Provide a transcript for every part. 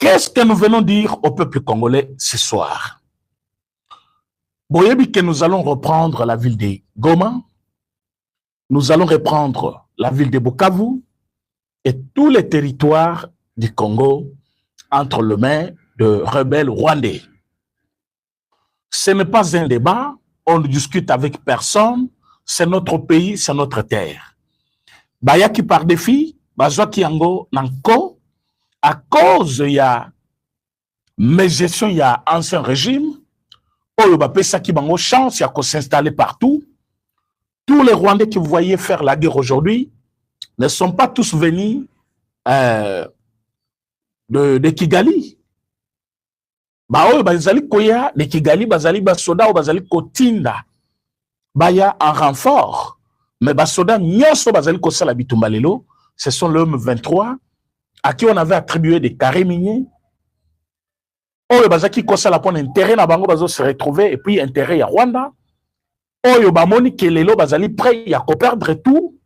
Qu'est-ce que nous venons dire au peuple congolais ce soir? Boyebi que nous allons reprendre la ville de Goma, nous allons reprendre la ville de Bukavu et tous les territoires du Congo entre les mains de rebelles rwandais. Ce n'est pas un débat, on ne discute avec personne, c'est notre pays, c'est notre terre. Bayaki par défi, Bazwaki Yango Nanko, à cause il y a mes gestions, il y a ancien régime, qui bango chance, il y a qu'on s'installer partout. Tous les Rwandais que vous voyez faire la guerre aujourd'hui ne sont pas tous venus de Kigali. Bazali koya de Kigali, bazali basoda ou bazali kotinda. Baya en renfort. Mais basoda nyoso bazali kosala bitumbalelo, ce sont le M23 à qui on avait attribué des carrés miniers. Oyo bazaki kosala pon intérêt na bango bazo se retrouver et puis intérêt à Rwanda. Oyo bamoni kelelo bazali prêt ya ko perdre tout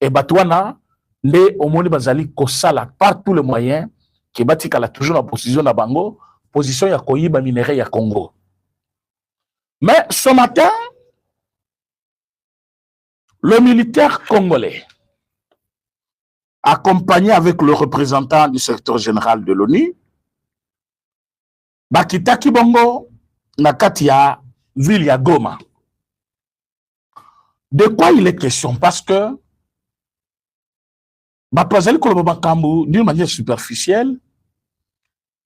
et batwana le omoni bazali kosala par tous les moyens qui batikala toujours la position na bango, position ya koyiba minerai ya Congo. Mais ce matin, le militaire congolais, accompagné avec le représentant du secrétaire général de l'ONU, bakitaki bongo na kati ya ville ya Goma. De quoi il est question? Parce que d'une manière superficielle,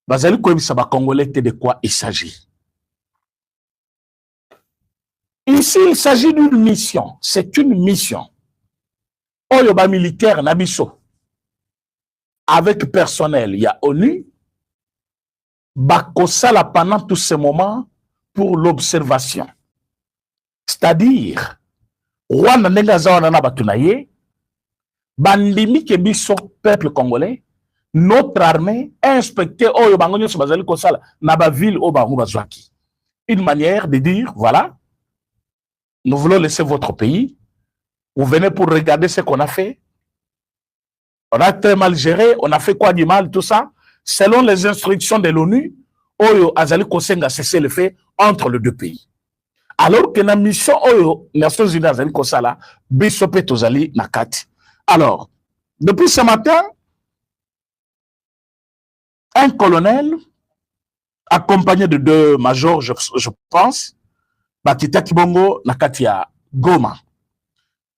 de quoi il s'agit. Ici, il s'agit d'une mission. C'est une mission. Oyoba militaire Nabiso. Avec personnel, il y a ONU. Bakosala pendant tous ces moments pour l'observation. C'est-à-dire, Rwanda Nengazawana Batunaye, bandimi ke biso peuple congolais, notre armée a inspecté Oyobangonyo Sobazali Kosala, Naba ville Obaru Bazwaki. Une manière de dire, voilà, nous voulons laisser votre pays, vous venez pour regarder ce qu'on a fait. On a très mal géré, on a fait quoi du mal, tout ça. Selon les instructions de l'ONU, Oyo Azali Kosenga cessé le fait entre les deux pays. Alors que la mission Oyo, Nations Unies Azali Kosala, Bisope Tozali Nakati. Alors, depuis ce matin, un colonel, accompagné de deux majors, je pense, Bakita Kibongo Nakatia Goma,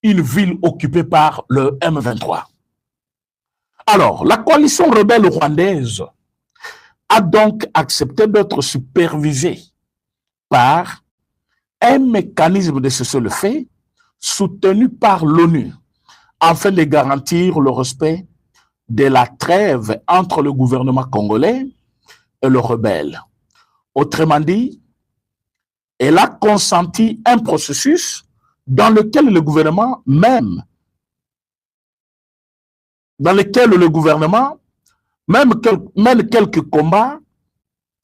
une ville occupée par le M23. Alors, la coalition rebelle rwandaise a donc accepté d'être supervisée par un mécanisme de cessez-le-feu soutenu par l'ONU afin de garantir le respect de la trêve entre le gouvernement congolais et le rebelle. Autrement dit, elle a consenti un processus dans lequel le gouvernement mène quelques combats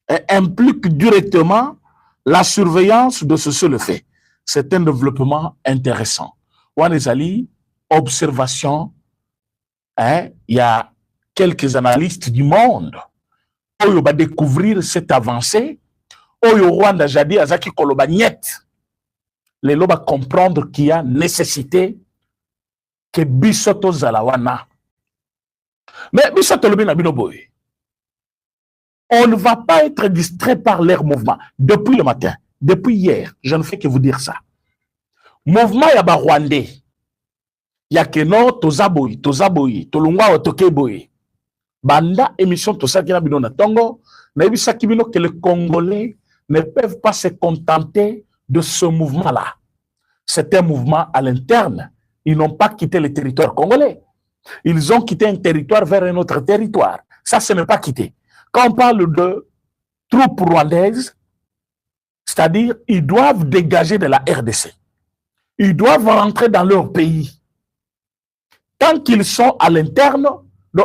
et implique directement la surveillance de ce seul fait. C'est un développement intéressant. Wanezali, observation, il y a quelques analystes du monde qui vont découvrir cette avancée. Oyo Rwanda jadi azaki koloba niet. Les loba comprendre qu'il y a nécessité que bisoto zalawana. Mais bisoto lobi na binoboy. On ne va pas être distrait par leur mouvement. Depuis le matin, depuis hier, je ne fais que vous dire ça. Mouvement yaba rwandais. Yakeno tozaboy, tolungwa otokeboy. Banda émission to sakina bino na tongo, na ebisa kibino que les Congolais ne peuvent pas se contenter de ce mouvement-là. C'est un mouvement à l'interne. Ils n'ont pas quitté le territoire congolais. Ils ont quitté un territoire vers un autre territoire. Ça, ce n'est pas quitté. Quand on parle de troupes rwandaises, c'est-à-dire ils doivent dégager de la RDC. Ils doivent rentrer dans leur pays. Tant qu'ils sont à l'interne,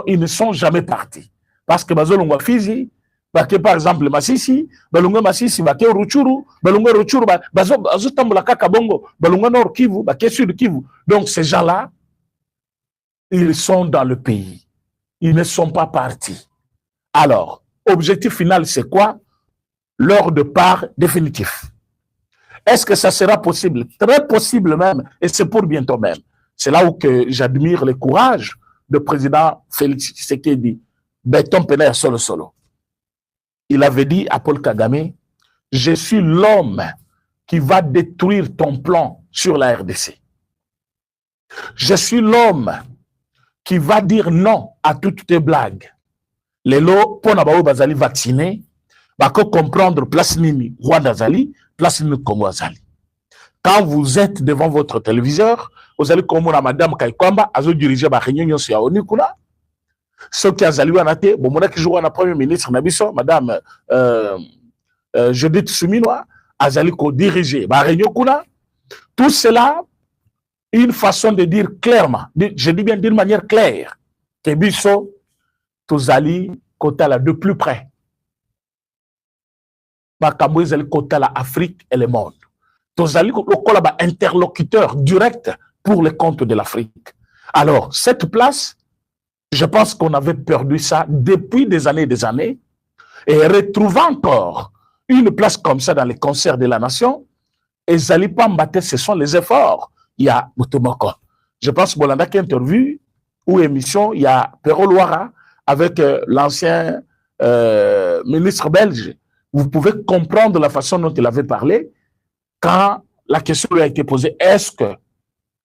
ils ne sont jamais partis. Parce que Bazolongwa Fizi, par exemple Masisi, Balunga Masisi, Bake Ruchuru, Balunga Ruchuru, Bazotambula Kakabongo, Balunga Nord Kivu, Bake Sud Kivu. Donc ces gens-là, ils sont dans le pays. Ils ne sont pas partis. Alors, objectif final, c'est quoi? Leur départ définitif. Est-ce que ça sera possible? Très possible même, et c'est pour bientôt même. C'est là où j'admire le courage du président Félix Tshisekedi, béton pénère solo solo. Il avait dit à Paul Kagame, je suis l'homme qui va détruire ton plan sur la RDC. Je suis l'homme qui va dire non à toutes tes blagues. Les lots, pour n'avoir bazali vacciné, va comprendre place nini Rwanda zali, place nini Congo zali. Quand vous êtes devant votre téléviseur, vous allez comme Madame Kaikwamba, azo diriger la réunion sur la ONU. Ce qui a zali wanate, bon, mon qui joue à la première ministre Nabiso, Madame Judith Suminwa, azali ko diriger la réunion kuna. Tout cela, une façon de dire clairement, je dis bien d'une manière claire, que Biso, tous allés côté là de plus près. Makambo zali côté la Afrique et le monde. Tous allés là interlocuteur direct pour les comptes de l'Afrique. Alors, cette place, je pense qu'on avait perdu ça depuis des années, et retrouver encore une place comme ça dans les concerts de la nation, et Zali Pambate, ce sont les efforts. Il y a Mutomoko. Je pense que Bolanda qui interview ou émission, il y a Perrault Loira avec l'ancien ministre belge. Vous pouvez comprendre la façon dont il avait parlé quand la question lui a été posée. Est-ce que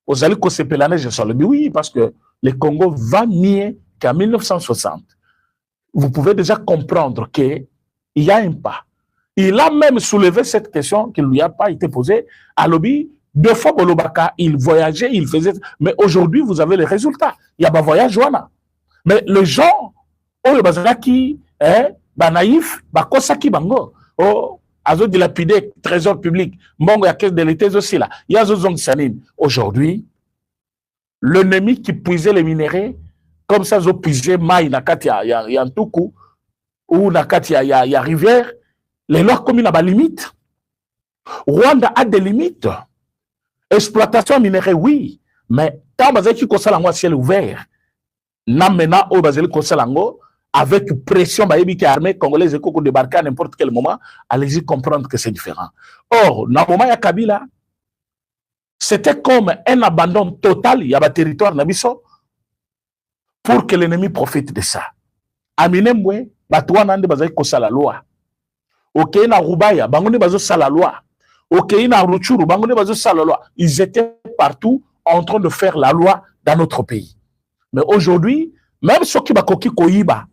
vous allez Kosepelane, je suis le oui, parce que le Congo va mieux qu'en 1960. Vous pouvez déjà comprendre qu'il y a un pas. Il a même soulevé cette question qui ne lui a pas été posée à lobby. 2 fois Bolobaka, il voyageait, il faisait. Mais aujourd'hui, vous avez les résultats. Il y a un voyage, mais les gens, oh, bazalaki, naïf, bakosaki bango, oh, azo dilapidé, trésor public, mongo ya caisse de l'État aussi là. Il y a zozong sanine. Aujourd'hui, l'ennemi qui puisait les minéraux, comme ça, zo puisait maï nakati ya Ntuku, ou nakati ya rivière, les lois communes à la limite. Rwanda a des limites. Exploitation minérale, oui, mais quand vous avez un ciel ouvert, maintenant, avec pression, l'armée congolaise qui débarquer à n'importe quel moment, allez-y comprendre que c'est différent. Or, dans le moment de Kabila, c'était comme un abandon total, il y a un territoire pour que l'ennemi profite de ça. Aminemwe, Batouana de Bazaï Kosa la loi. Ok, na Rubaya, Bangoné Bazo la loi. Ils étaient partout en train de faire la loi dans notre pays. Mais aujourd'hui, même ceux qui bakoki koyiba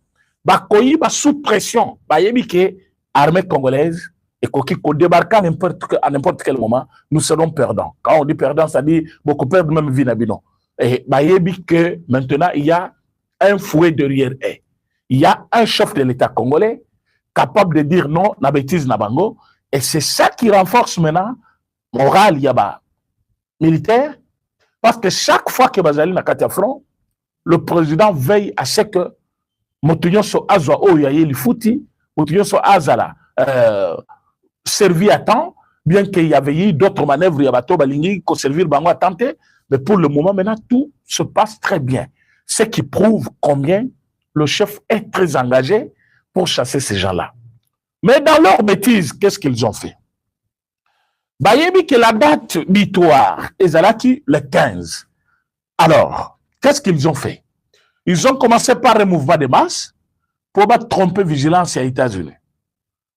sous pression, l'armée congolaise et koki ko débarquer à n'importe quel moment, nous serons perdants. Quand on dit perdant, ça dit beaucoup perdre même vie nabino. Et que maintenant il y a un fouet derrière eux. Il y a un chef de l'État congolais capable de dire non, na bêtise na bango. Et c'est ça qui renforce maintenant le moral militaire, parce que chaque fois que Bazali na Katia Front, le président veille à ce que Motunyon so azwa o yaye li fouti, Motunyon so azala servi à temps, bien qu'il y avait eu d'autres manœuvres, Yabato Balingi, qu'on servir Bango à tenter, mais pour le moment maintenant tout se passe très bien. Ce qui prouve combien le chef est très engagé pour chasser ces gens-là. Mais dans leur bêtise, qu'est-ce qu'ils ont fait? Bayebi que la date butoir est le 15. Alors, qu'est-ce qu'ils ont fait? Ils ont commencé par un mouvement de masse pour tromper vigilance aux États-Unis.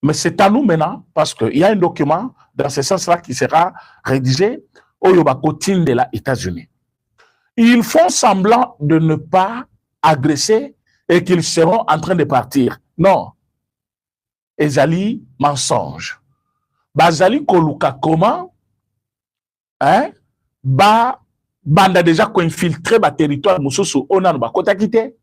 Mais c'est à nous maintenant, parce qu'il y a un document dans ce sens-là qui sera rédigé au Yobakotine de les États-Unis. Ils font semblant de ne pas agresser et qu'ils seront en train de partir. Non. Ezali mensonge. Bazali koluka comment? Banda déjà ko infiltrer ba territoire mususu onano ba kota kité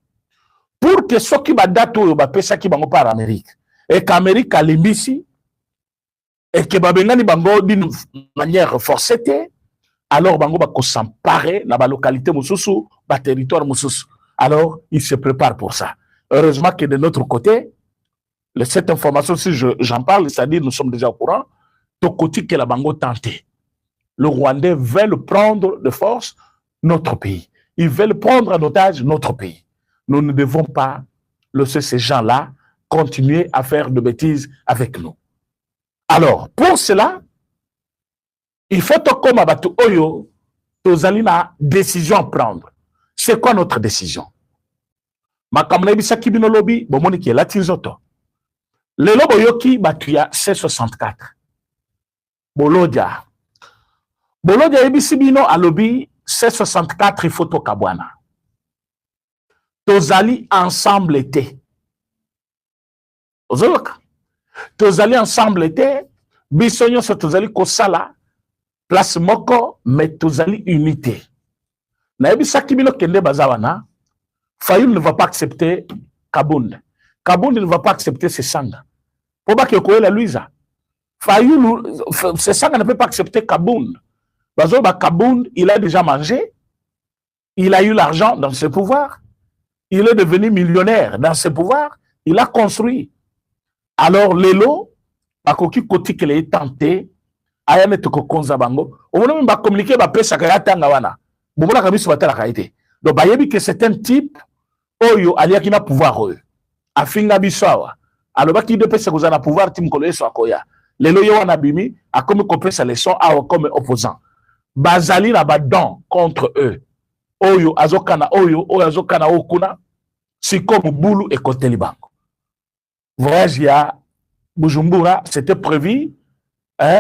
pour que ceux qui ba dato ba pesa ki bango par Amérique et qu'Amérique a limbisi et que ba bengani bango d'une manière forcée, alors bango ba ko s'emparer na ba localité mususu ba territoire mususu. Alors ils se préparent pour ça. Heureusement que de notre côté, cette information, si j'en parle, c'est-à-dire nous sommes déjà au courant, Tokoti que la Bango tenté. Le Rwandais veut prendre de force notre pays. Ils veulent prendre en otage notre pays. Nous ne devons pas laisser ces gens-là continuer à faire de bêtises avec nous. Alors, pour cela, il faut que comme Abatu Oyo, tozali na décision à prendre. C'est quoi notre décision? Makamna bisaki bino lobi, bomoni ki la tinzoto. Le lobo yoki batuya C64. Bolodia. Bolodia ebisi bino alobi C64 il faut to kabwana. Tozali ensemble été. Ozoloka. Tozali ensemble été. Bisonyo so tozali kosala. Place moko, mais tozali unité. Naebisaki bino kende bazawana. Fayoul ne va pas accepter Kabound. Kabound ne va pas accepter Sesanga. Pour pas que la Louisa. Fayoul, Sesanga ne peut pas accepter Kabound. Kabound, il a déjà mangé. Il a eu l'argent dans ses pouvoirs. Il est devenu millionnaire dans ses pouvoirs. Il a construit. Alors, Lelo, Akoki Koti qu'il est tenté, Ayane Toko Konzabango, on va même communiquer, va payer sa kayatanga wana. Boumona Kabisu va la qualité. Donc, Bayebi que c'est un type, Oyo, alia qui n'a pouvoir, eux. Afinga Bissawa. Alors, baki de pesa na pouvoir, Tim Kolo so akoya. Lelo yo wanabimi, a comme copier sa leçon, a comme opposant. Bazali na badon contre eux. Oyo, azokana, Oyo, azokana, okuna. C'est comme Boulou et Koteli Bango. Voyage ya Bujumbura, c'était prévu,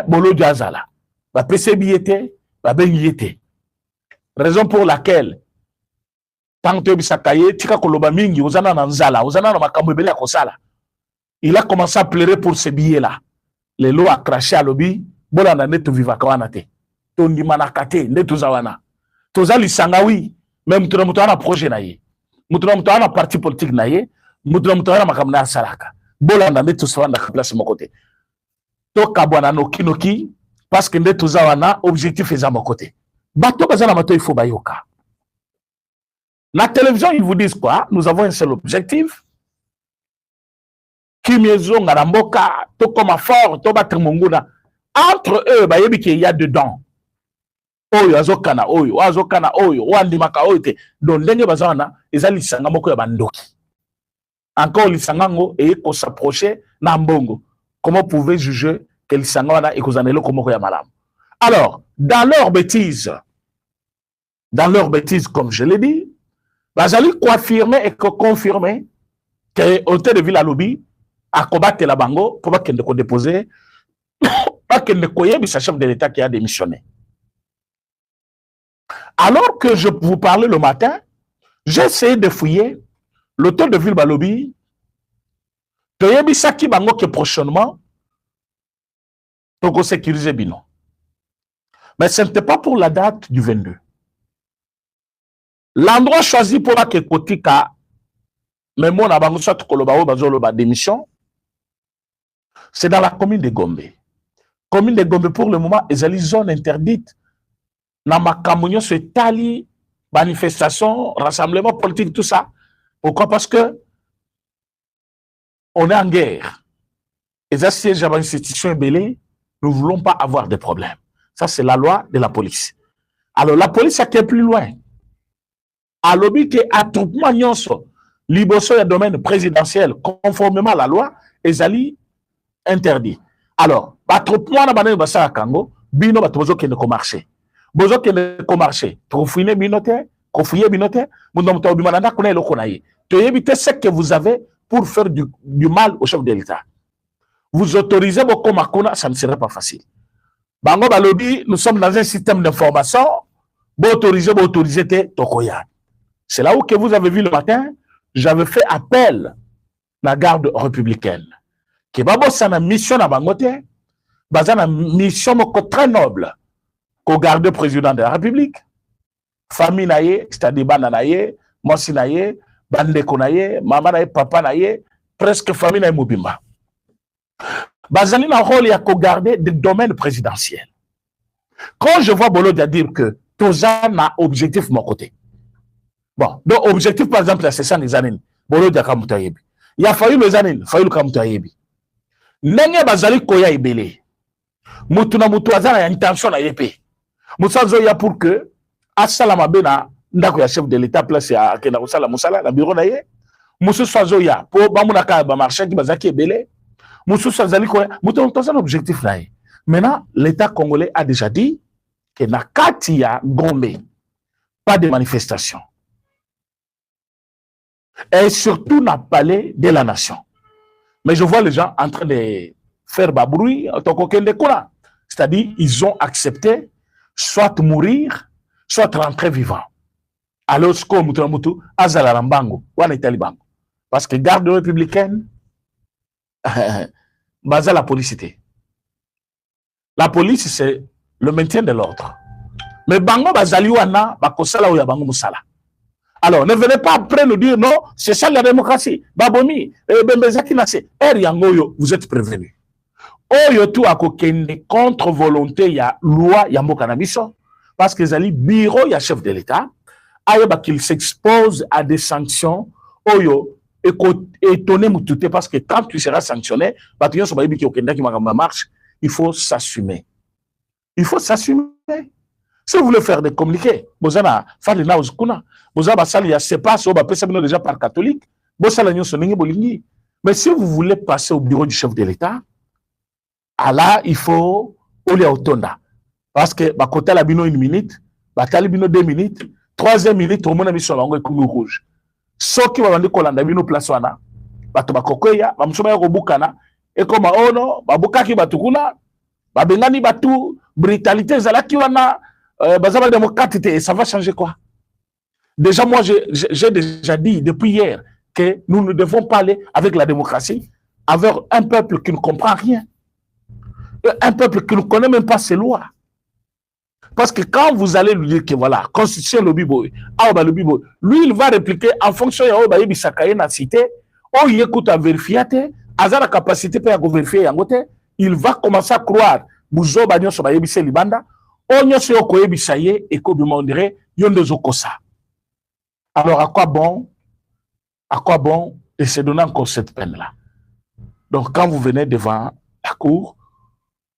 Bolo Diazala. Va PCB était, va Bengi était. Raison pour laquelle, tant que Bisakaye, Tika Koloba Mingi, Ozana Nanzala, Ozana Makamubele à Kosala. Il a commencé à pleurer pour ces billets-là. Les lois a craché à l'obi, Bola na netu viva kawanate. Tondi manakate, netu zawana. Tozali sangawi, même tout le monde a un projet naïe. Mutuna mutana na parti politique naïe, mutuna mutana makamna salaka. Bola na netu sawana na place mon côté. To kabwana no kinoki, parce que netu zawana, objectif est à mon côté. Bato bazana mato il faut bayoka. La télévision, ils vous disent quoi? Nous avons un seul objectif. Kimiezo ngaramboka, to comme fort, to battre monguna. Entre eux, bayebi qu'il y a dedans. Oyo azokana oyo, azokana oyo, wandimaka oyo te. Donc ndenge bazana, ezali lisanga moko ya bandoki. Encore lisangango et ko s'approcher na mbongo. Comment pouvez juger que lisanga wana ekozanelo komoko ya malam? Alors, dans leur bêtise, comme je l'ai dit, bazali confirmer et confirmer que hôtel de Villa Lobby a combattu la bango pour pas qu'elle ne déposer, pas qu'elle ne connaisse sa chef de l'État qui a démissionné. Alors que je vous parlais le matin, j'ai essayé de fouiller l'hôtel de Ville Balobi. Toyebisaki bango que prochainement, Togo sécuriser bino. Mais ce n'était pas pour la date du 22. L'endroit choisi pour la Kekotika, mais mon abango soit Kolobao Bazolo ba démission, c'est dans la commune de Gombe. Commune de Gombe pour le moment, ils ont une zone interdite. Dans ma communion, c'est tali, manifestation, rassemblement politique, tout ça. Pourquoi? Parce que on est en guerre. Et ça, si j'avais une institution ébellée, nous ne voulons pas avoir de problèmes. Ça, c'est la loi de la police. Alors, la police a été plus loin. À l'objet que attroupement nyonso, liboso ya domaine présidentiel, conformément à la loi, ezali interdit. Alors, attroupement na banane basa kango, bino batozo kende ko marché. Bozo kende ko marché. Trofouine binote, kofouye binote, mundo mto bimananda kuna eloko na ye. To éviter ce que vous avez pour faire du mal au chef de l'État. Vous autorisez vos komakuna, ça ne serait pas facile. Bango balobi, nous sommes dans un système d'information, bo autoriser te tokoya. C'est là où que vous avez vu le matin, j'avais fait appel à la garde républicaine. Que babo sana mission na bangote, bazana mission moko très noble, ko garde président de la République, famille naye, c'est-à-dire bana naye, mosi naye, bandeko naye, maman naye, papa naye, presque famille naye mobimba. Bazani na rôle ya ko garder des domaines présidentiels. Quand je vois Bolodia dire que Toza n'a objectif de mon côté. Bon, donc objectif par exemple, c'est ça les années. Bolodia Kamutayebi. Il a fallu les années, fallu Kamutayebi. Nenge bazali koya ebele. Mutuna mutu azana ya intention na yepe. Musazo ya pour que asala mabena ndako ya chef de l'État place ya kena kusala musala na bureau na ye. Monsieur Soazoya, pour Bamounaka, Bamarché, qui bazaki est belé. Monsieur Soazali, c'est un objectif là. Maintenant, l'État congolais a déjà dit que Nakatia Gombe, pas de manifestation. Et surtout, n'a palais de la nation. Mais je vois les gens en train de faire babrouille, c'est-à-dire ils ont accepté soit mourir, soit rentrer vivant. Alors, ce qu'on a dit, Azala Rambango, parce que garde républicaine, basé la policité. La police, c'est le maintien de l'ordre. Mais Bango Bazali Wana, Bakosala ou Yabango Moussala. Alors, ne venez pas après nous dire non, c'est ça la démocratie. Babomi, Bembezaki Nassé, Yangoyo, vous êtes prévenus. Oyo tout a kokende contre volonté, il y a loi, il y a Mokanabiso, parce que Zali bureau, il y a chef de l'État, ayoba qu'il s'expose à des sanctions, Oyo, étonné Moutouté, parce que quand tu seras sanctionné, marche, il faut s'assumer. Il faut s'assumer. Si vous voulez faire des communiqués, vous allez faire des naus, vous allez faire des sépaces, vous allez déjà par catholique, vous allez. Mais si vous voulez passer au bureau du chef de l'État, là, il faut aller au Tonda. Parce que côté la bino 1 minute, batali bino 2 minutes, 3e minute, au monde a mis sur l'angle comme rouge. Ce qui va vendre kolanda bino place wana, bato bakokoya, bamsoma ya kobukana, et comme oh non, babukaki batukuna, babengani batu, brutalité zalaki wana, bazaba démocratie, ça va changer quoi? Déjà, moi, j'ai déjà dit depuis hier que nous ne devons pas aller avec la démocratie, avec un peuple qui ne comprend rien. Un peuple qui ne connaît même pas ses lois. Parce que quand vous allez lui dire que voilà, constitution le biboy, lui il va répliquer en fonction de ce qu'il y a dans la cité, il écoute à vérifier, il a la capacité pour vérifier, il va commencer à croire, Bouzo Bagnon sur Bayebise Libanda, on y a ce Koyebisaye et Kobimonde, Yondezokosa. Alors à quoi bon, et se donner encore cette peine-là. Donc quand vous venez devant la cour,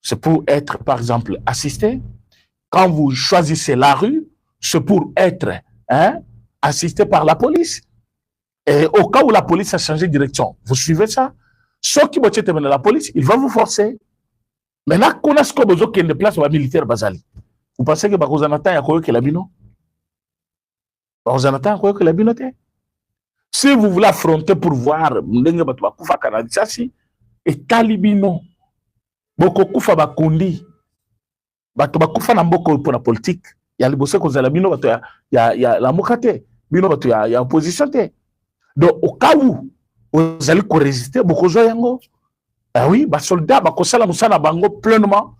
c'est pour être, par exemple, assisté. Quand vous choisissez la rue, c'est pour être assisté par la police. Et au cas où la police a changé de direction, vous suivez ça. Ceux qui vont être la police, il va vous forcer. Maintenant, qu'on a ce qu'on besoin qu'il y ait une place militaire basali. Vous pensez que Bakozanata y a quoi que la bino? Bakozanata y a quoi que la bino? Si vous voulez affronter pour voir, et talibino. Boko kufa bakundi bato bakufa na mboko pour la politique ya libose ko zala bino bato ya la mokate bino bato ya opposition te. Donc au cas où vous allez résister boko zo yango, ah oui, ba soldat ba ko sala musana bango pleinement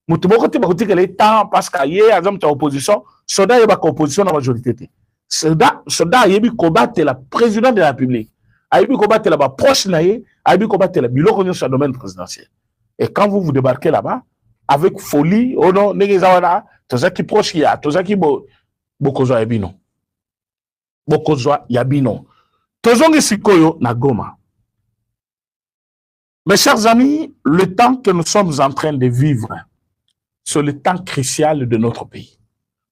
mutu boko te ba ko tikele temps parce que yé azam ta opposition soldat ya ba ko opposition na majorité te. Soldat yebi combattre la président de la République, yebi combattre la ba proche na ye, yebi combattre la biloko nyo sur le domaine présidentiel. Et quand vous vous débarquez là-bas, avec folie, oh non, Negezawana, tous qui proche ya, tous qui bokozo yabino. Bokozo yabino. Tozongi sikoyo na Goma. Mes chers amis, le temps que nous sommes en train de vivre, c'est le temps crucial de notre pays.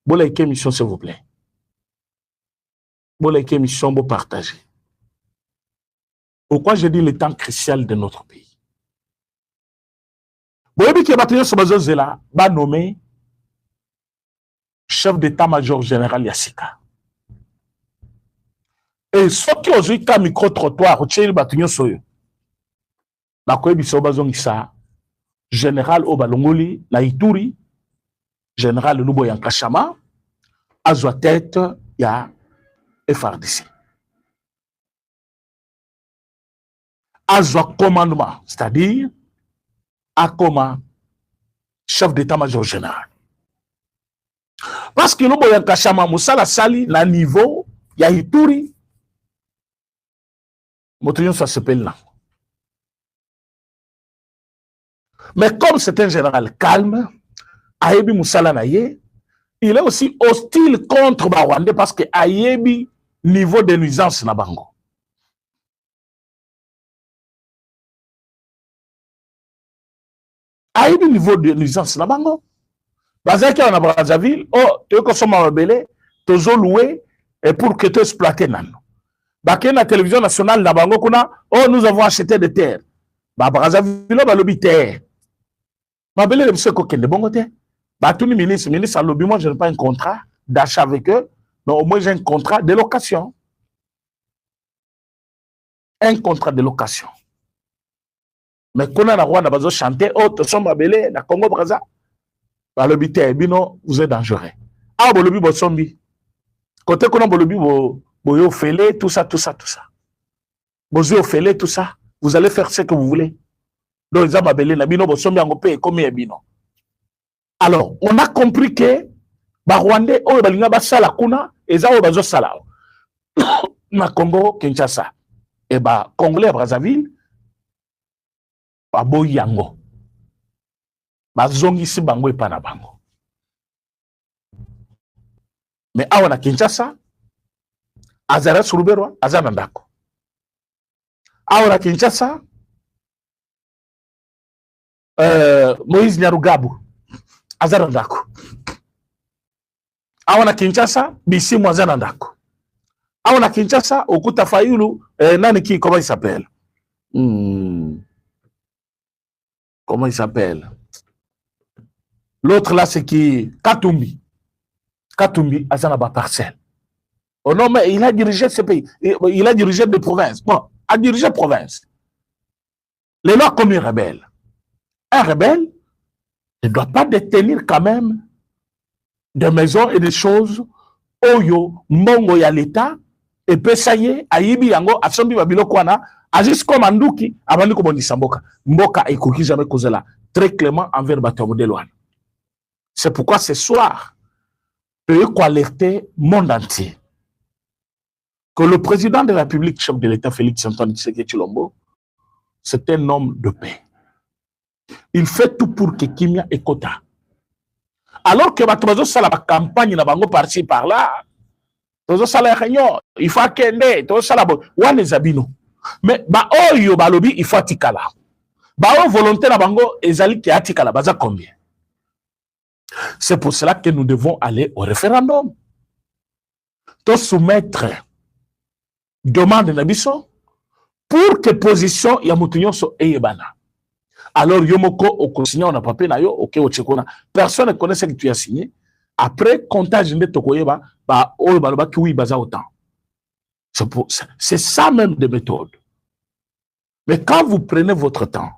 Boleke mission, s'il vous plaît. Boleke mission, vous partagez. Pourquoi je dis le temps crucial de notre pays? Boyebi ki bataillon Sobazo Zela ba nommé chef d'état-major général Yassika. Et ce qui ont eu comme micro-trottoir, le bataillon Soyo. Na koyebi Sobazo Ngisa, général Obalongoli, na Ituri, général Lubo Yankashama, azwa tête ya FRDC. Azwa commandement, c'est-à-dire comme chef d'état-major général. Parce que nous avons Kachama Moussala Sali, na niveau, il y a Ituri, Motrion, ça s'appelle là. Mais comme c'est un général calme, Ayebi Moussala Naye, il est aussi hostile contre Barwande parce que Ayebi, niveau de nuisance na bango. À un niveau de nuisance, là bango. Parce qu'il y a un Brazzaville, oh, tu es consommé à belé, tu es loué, et pour que tu exploites nan. Baké la télévision nationale na bango kuna, oh nous avons acheté des terres. Ba Brazzaville ba lobi terre. Ma belle le monsieur kokende bongo te. Ba tout ministre à lobby, moi je n'ai pas un contrat d'achat avec eux, mais au moins j'ai un contrat de location. Un contrat de location. Mais quand on a Rwanda bazo chanter, oh to somba belé na Congo Brazza. Ba lobi terre bino vous êtes dangereux. Ah bo lobi bo sombi. Côté qu'on a bo lobi bo yo félé tout ça. Bozo félé tout ça. Vous allez faire ce que vous voulez. Donc, ils ont belé na bino bo sombi ango pe comme bino. Alors, on a compris que ba Rwandais o balinga ba sala kuna eza o bazo sala. Na Congo Kinshasa et ba Congolais à Brazzaville ba boyango. Ba zongi si bango e pana bango. Mais awa na Kinshasa Azara Suruberwa azana ndako. Awa na Kinshasa Moïse Nyarugabu azana ndako. Awa na Kinshasa Bisimu azana ndako. Awa na Kinshasa Okuta Fayulu nani qui comment il s'appelle? Comment il s'appelle? L'autre là c'est qui Katumbi azana ba parcelle. Oh non mais il a dirigé ce pays, il a dirigé des provinces. Bon, a dirigé province. Les lois comme un rebelle. Un rebelle ne doit pas détenir quand même des maisons et des choses oyo mbongo ya l'État et puis ça y est ayibi yango asombi babilo kwana agis comme anduki abandi ko bondisa mboka ekoki jamais kozela très clément envers bato de loi. C'est pourquoi ce soir il faut alerter monde entier que le président de la République, chef de l'État Félix Antoine Tshisekedi Tshilombo, c'est un homme de paix. Il fait tout pour que Kimia et Kota. Alors que Batozo sala la campagne na bango par-ci par-là, Tozo sala réunion, il faut kende, Tozo sala bon, wane zabino. Mais ba oyo balobi il faut atikala. Ba o volonté na bango ezali ki atikala baza combien? C'est pour cela que nous devons aller au référendum. To soumettre demande na biso pour que position ya mutunyo so eyebana. Alors, Yomoko, au signé, on a pas na yo, ok, personne ne connaît ce que tu as signé. Après, comptage de Tokoyeba, autant. C'est ça même de méthode. Mais quand vous prenez votre temps,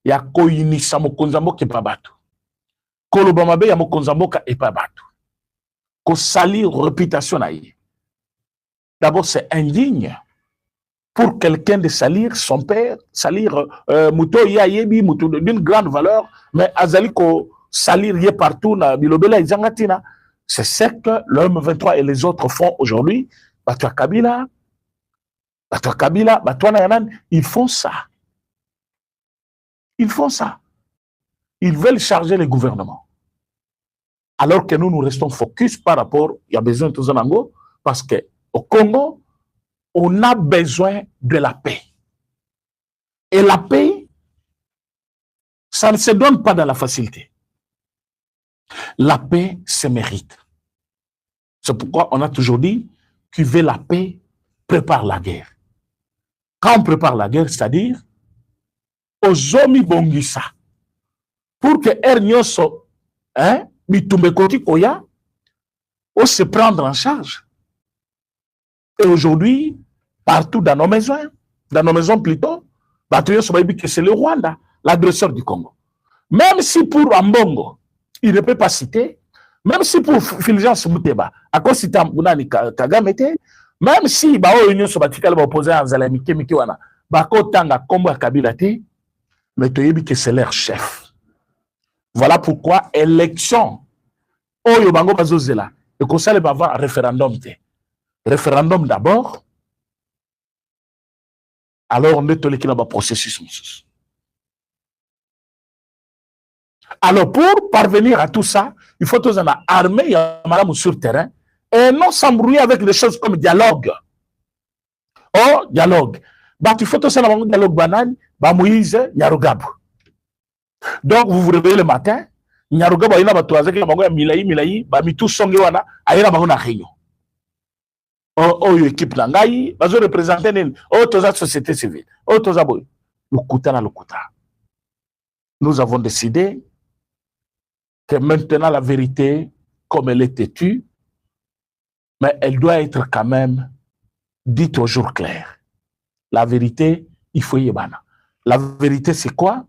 il y a Koyini Samokonzambo qui est pas battu. Kolobamabe Yamokonzambo qui est pas battu. Ko salir réputation naïe. D'abord, c'est indigne. Pour quelqu'un de salir son père, salir Mouto Yayebi, Mouto d'une grande valeur, mais Azaliko salir yé partout, Bilobela et Zangatina. C'est ce que l'homme 23 et les autres font aujourd'hui. Batoua Kabila, Batoua Nayanan, ils font ça. Ils font ça. Ils veulent charger le gouvernement. Alors que nous restons focus par rapport, il y a besoin de tout ça, parce qu'au Congo, on a besoin de la paix. Et la paix, ça ne se donne pas dans la facilité. La paix se mérite. C'est pourquoi on a toujours dit, qui veut la paix, prépare la guerre. Quand on prépare la guerre, c'est-à-dire, ozomi bongisa, pour que Ernyoso, Mitumbekoti Koya, on se prendre en charge. Et aujourd'hui, partout dans nos maisons plutôt, que c'est le Rwanda, l'agresseur du Congo. Même si pour Ambongo, il ne peut pas citer, même si pour Fulgence Mouteba, à cause de Kagame, même si Union Sobatikale va opposer à Zalamike Mikiwana, Bako Tanga Kombo Kabila, mais que c'est leur chef. Voilà pourquoi élection, Oyo Bango Bazozela, et qu'on s'allait avoir un référendum. Référendum d'abord, alors on est tolé qu'il y a un processus. Alors pour parvenir à tout ça, il faut tous en armée, il y a madame sur terrain, et non s'embrouiller avec des choses comme dialogue. Oh, dialogue. Bah, il faut tous en avoir un dialogue banal, bah, Moïse, Nyarugabu. Donc, vous vous réveillez le matin, Nyarugabu, il y a un milaï, bah, mi tout songe wana, aïe, la bango na réunion. oh équipe nangai bazo représenter nini oh toza société civile oh toza boy lokuta na lokuta. Nous avons décidé que maintenant la vérité comme elle est têtue, mais elle doit être quand même dite au jour clair. La vérité, il faut y aller. La vérité, c'est quoi?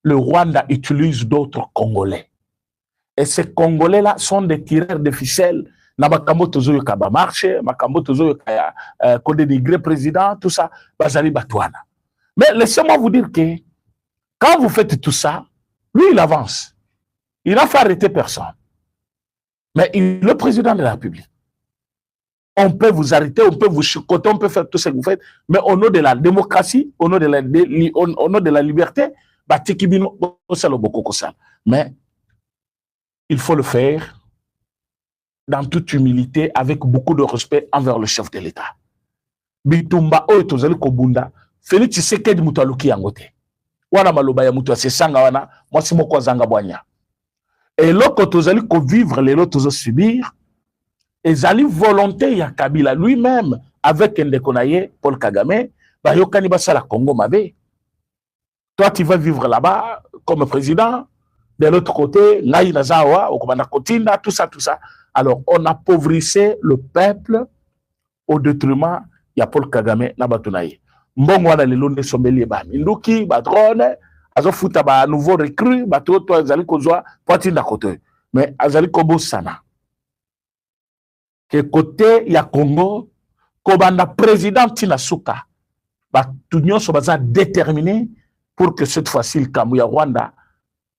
Le Rwanda utilise d'autres Congolais. Et ces Congolais-là sont des tireurs de ficelles. Makambo tozo yoka marché, makambo tozo yoka dénigré président, tout ça, bazali batouana. Mais laissez-moi vous dire que quand vous faites tout ça, lui, il avance. Il n'a fait arrêter personne. Mais il est le président de la République. On peut vous arrêter, on peut vous chicoter, on peut faire tout ce que vous faites, mais au nom de la démocratie, au nom de la liberté, mais il faut le faire dans toute humilité, avec beaucoup de respect envers le chef de l'État. Bitumba oyo kobunda, Félix Tshisekedi mutu aluki yango te. Wana maloba ya mutu asesanga wana, mwasi moko azanga bwanya. Et loko tozali ko vivre, les lots tozo subir, ezali volonté ya Kabila lui-même avec Ndekonaye, Paul Kagame, ba yokani basala Congo mabe. Toi tu vas vivre là-bas comme président, de l'autre côté, Ngai Nazawa, Okomanda Kotinda, tout ça, tout ça. Alors on appauvrissait le peuple au détriment ya Paul Kagame na batunaye. Mbongo wana lelo ne sombeli ba minduki, ba drone, azo futa ba nouveau recrue, ba to azali kozwa poitinda kote. Mais azali kobo sana. Que côté ya Congo, kobanda président Tinasuka, ba tunyo so baza déterminé pour que cette fois-ci le Kamu ya Rwanda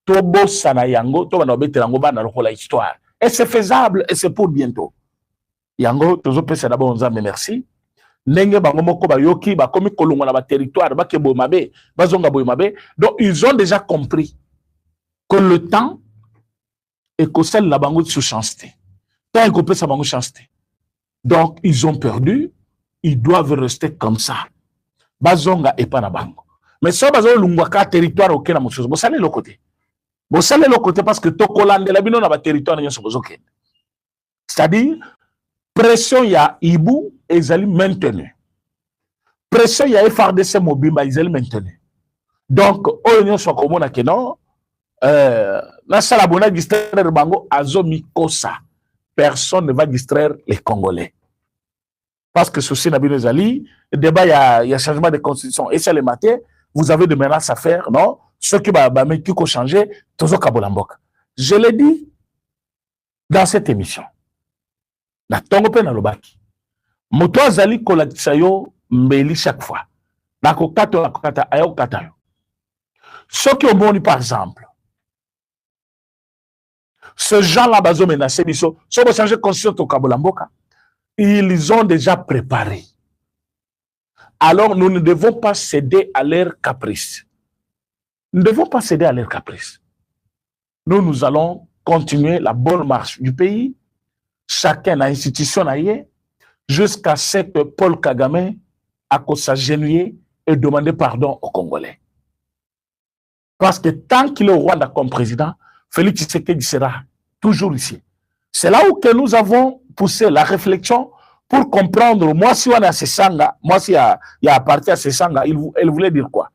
tobo sana yango, to bana obetela ngo bana lokola histoire. Et c'est faisable et c'est pour bientôt. Yango tozo pesa d'abord on mais merci. Nenge bango moko ba yoki ba komi kolonga na ba territoire ba ke boymabe, ba zonga boymabe. Donc ils ont déjà compris que le temps est que celle la bango sous chancité. Tant qu'on peut sa bango chancité. Donc ils ont perdu, ils doivent rester comme ça. Ba zonga et pas na bango. Mais ça ba zo lungwa ka territoire auquel na mosusu. Bo sale le côté. Bo sale le côté parce que tokolande la bino na ba territoire nyo so zoken. C'est-à-dire pression ya Ibu ezali maintenu. Pression ya FRDC Mobimba ezali maintenu. Donc oyo so komona ke non na sala bona distraire bango azomi kosa. Personne ne va distraire les Congolais. Parce que ceci n'a bien ezali, le débat il y a changement de constitution et c'est le matin, vous avez de menaces à faire, non? Ce qui va changer, tozo kabolamboka. Je l'ai dit dans cette émission. Na tongo pe na lobaki. Moto azali kolakisa yo mbeli chaque fois. Na kokata ayo kata yo. Ce qui omoni par exemple. Ce gens-là bazo menacé biso, so bo changer constitution to kabolamboka. Ils ont déjà préparé. Alors nous ne devons pas céder à leurs caprices. Nous ne devons pas céder à leurs caprices. Nous allons continuer la bonne marche du pays. Chacun a institution jusqu'à ce que Paul Kagame a s'agenouiller et demander pardon aux Congolais. Parce que tant qu'il est au Rwanda comme président, Félix Tshisekedi sera toujours ici. C'est là où que nous avons poussé la réflexion pour comprendre, moi si on a Sesanga, moi si il y a parti à Sesanga, elle voulait dire quoi?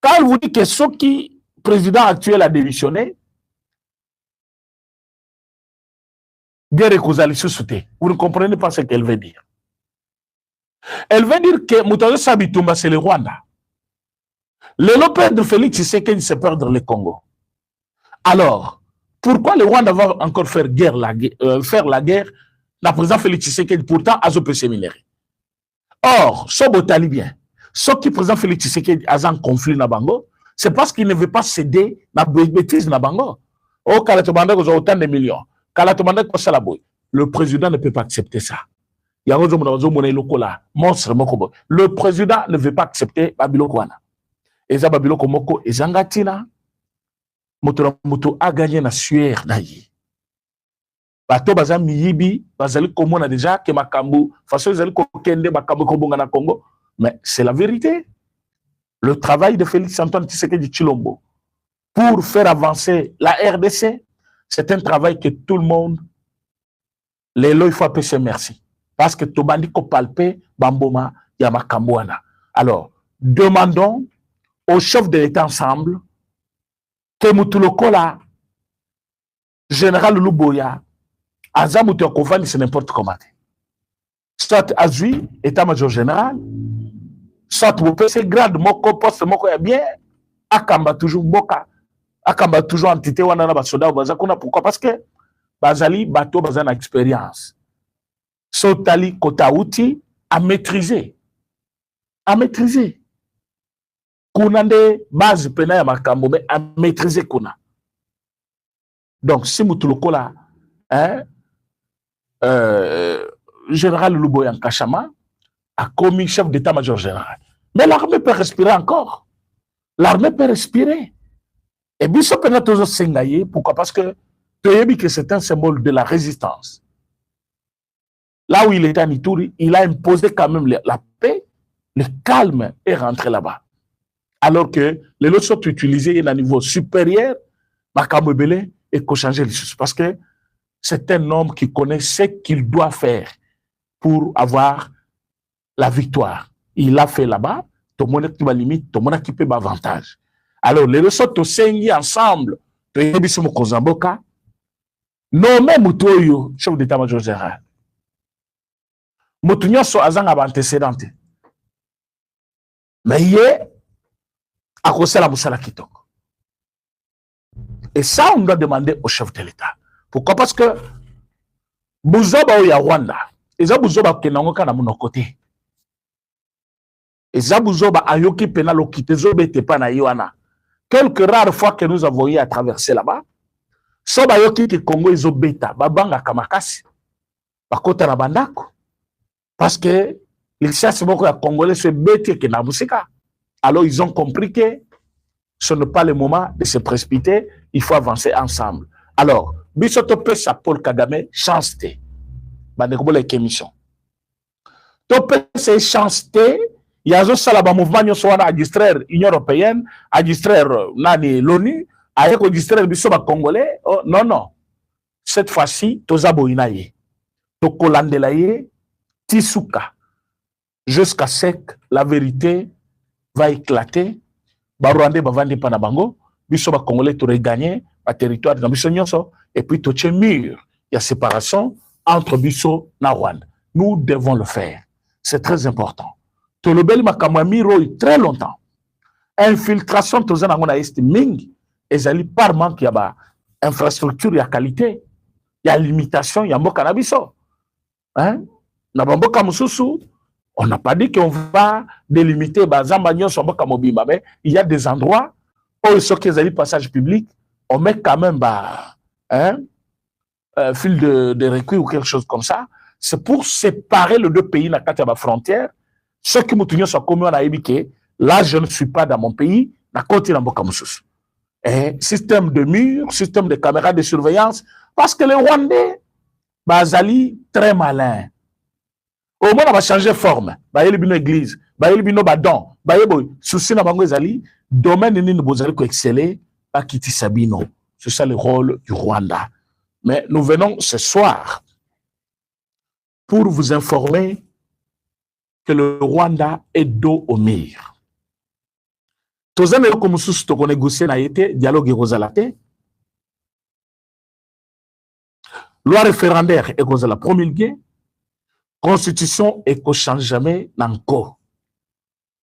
Quand elle vous dit que ce qui président actuel a démissionné, vous ne comprenez pas ce qu'elle veut dire. Elle veut dire que Moutazo Sabitumba, c'est le Rwanda. Le père de Félix Tshisekedi, c'est perdre le Congo. Alors, pourquoi le Rwanda va encore faire la guerre la président Félix Tshisekedi, pourtant, a peut séminaire. Or, Sobo Talibien, ce qui président Félix Tshisekedi a un conflit na bango, c'est parce qu'il ne veut pas céder la bêtise na bango. Oh, Kalatomanda, vous avez autant de millions. Le président ne peut pas accepter ça. Le président ne veut pas accepter Babiloko wana. Et ça Babiloko moko ezangatina moto a gagné na sueur na yi. Bato baza miyibi bazali komona déjà que makambu façon ezali ko kende makambu ko bonga na Congo, mais c'est la vérité. Le travail de Félix Antoine Tshisekedi Tshilombo pour faire avancer la RDC, c'est un travail que tout le monde, les lois, il faut appeler merci. Parce que Tobandi ko palpe Bamboma Yamakambouana. Alors, demandons au chef de l'État ensemble que Moutulokola, général Luboya, Azamuto Kovani, c'est n'importe comment. Soit Azui, état-major général, soit vous PC grade, moko poste, moko ya bien, Akamba toujours Boka, Akamba toujours entité, Wanana Basoda, Bazakuna, pourquoi? Parce que Bazali, Bato, Bazana expérience. Sotali, Kotaouti, à maîtriser. À maîtriser. Kunande, base pena ya makambo, mais à maîtriser Kuna. Donc, si Moutulokola, hein, général Luboyan Kachama a commis chef d'état-major général. Mais l'armée peut respirer encore. L'armée peut respirer. Et Bissot peut toujours s'engager. Pourquoi? Parce que c'est un symbole de la résistance. Là où il était à Nitouri, il a imposé quand même la paix, le calme est rentré là-bas. Alors que les autres sont utilisés à un niveau supérieur, Makamobele, et qu'on change les choses. Parce que c'est un homme qui connaît ce qu'il doit faire pour avoir la victoire. Il l'a fait là-bas, tout le monde qui va limite, tout le monde qui peut avantage. Alors, les ressorts sont ensemble, nommé Moutoyo, chef d'état-major général. Moutoyo sont antécédents. Mais il est à cause de la Moussala Kitoko. Et ça, on doit demander au chef de l'État. Pourquoi? Parce que Bouzoba ou ya Rwanda, et ça Bouzoba kenangoka na mon côté. Et ça Bouzoba ayoki penal okite zobete pa na yoana. Quelques rares fois que nous avons eu à traverser là-bas, soba yoki ki Congo izobeta, babanga kamakasi, bakota na bandako. Parce que les chasses beaucoup à Congolais se bêtent que na musika. Alors ils ont compris que ce n'est pas le moment de se précipiter, il faut avancer ensemble. Alors, Bisoto Pesa Paul Kagame, chance T. Bandekobole émission. Topé, c'est chance T. Il y a un mouvement qui a distraire l'Union européenne, à distraire l'ONU, à distraire les Congolais. Oh, non, non. Cette fois-ci, Tozabo Inaye, Tokolandelaye, Tisuka. Jusqu'à ce que la vérité va éclater. Barwande bavandi panabango, bisoba Congolais tu regagner le territoire de Bissonyoso, et puis tu as mur. Il y a séparation entre Bisso et Rwanda. Nous devons le faire. C'est très important. Tolobeli makamamiro très longtemps. Infiltration tozana ngona est mingi, ezali par manque ya ba infrastructure ya qualité, ya limitation ya mboka na biso. Hein? Na mboka mususu, on n'a pas dit qu'on va délimiter Bazamba Nyonso mboka mobimba, mais il y a des endroits où ceux qui ont passage public, on met quand même fil de recueil ou quelque chose comme ça. C'est pour séparer les deux pays dans la frontière. Ceux qui m'ont sont commis à Ebike, là je ne suis pas dans mon pays, dans le continent Bokamoussous. Et système de murs, système de caméras de surveillance, parce que les Rwandais, Bazali, très malin. Au moins, on va changer de forme. Bah, il y a une église, bah, il y a une badon, bah, il y a un souci dans le domaine où nous allons exceller, pas quitter Sabino. C'est ça le rôle du Rwanda. Mais nous venons ce soir pour vous informer que le Rwanda est dos au mur. Tous les gens comme sous qu'on négocier na été dialogue Rosalate. Loi référendaire est cause la promulguée. Constitution et qu'on change jamais n'encore.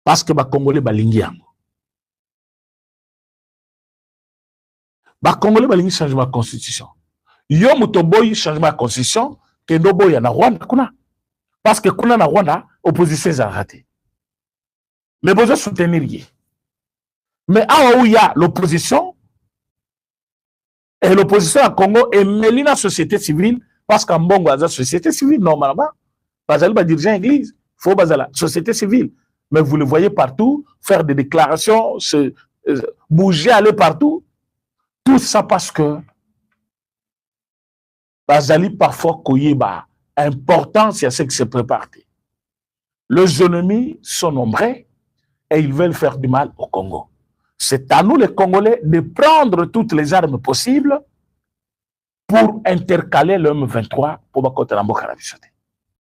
Parce que les Congolais balingi yango. Les Congolais balingi changement de constitution. Yo mutoboyi changement de constitution que ndoboyi na Rwanda kuna. Parce que kuna na Rwanda opposition est ratée. Mais besoin soutenir yé. Mais à où il y a l'opposition et l'opposition à Congo est mêlée dans la société civile parce qu'en Bongo la société civile normalement. Parce que dirigeant église, il faut la société civile. Mais vous le voyez partout, faire des déclarations, bouger, aller partout. Tout ça parce que Bazali parfois koyeba importance à ce qui se prépare. Les ennemis sont nombreux et ils veulent faire du mal au Congo. C'est à nous les Congolais de prendre toutes les armes possibles pour intercaler le M23 pour Bakote Lamboka la Bisote.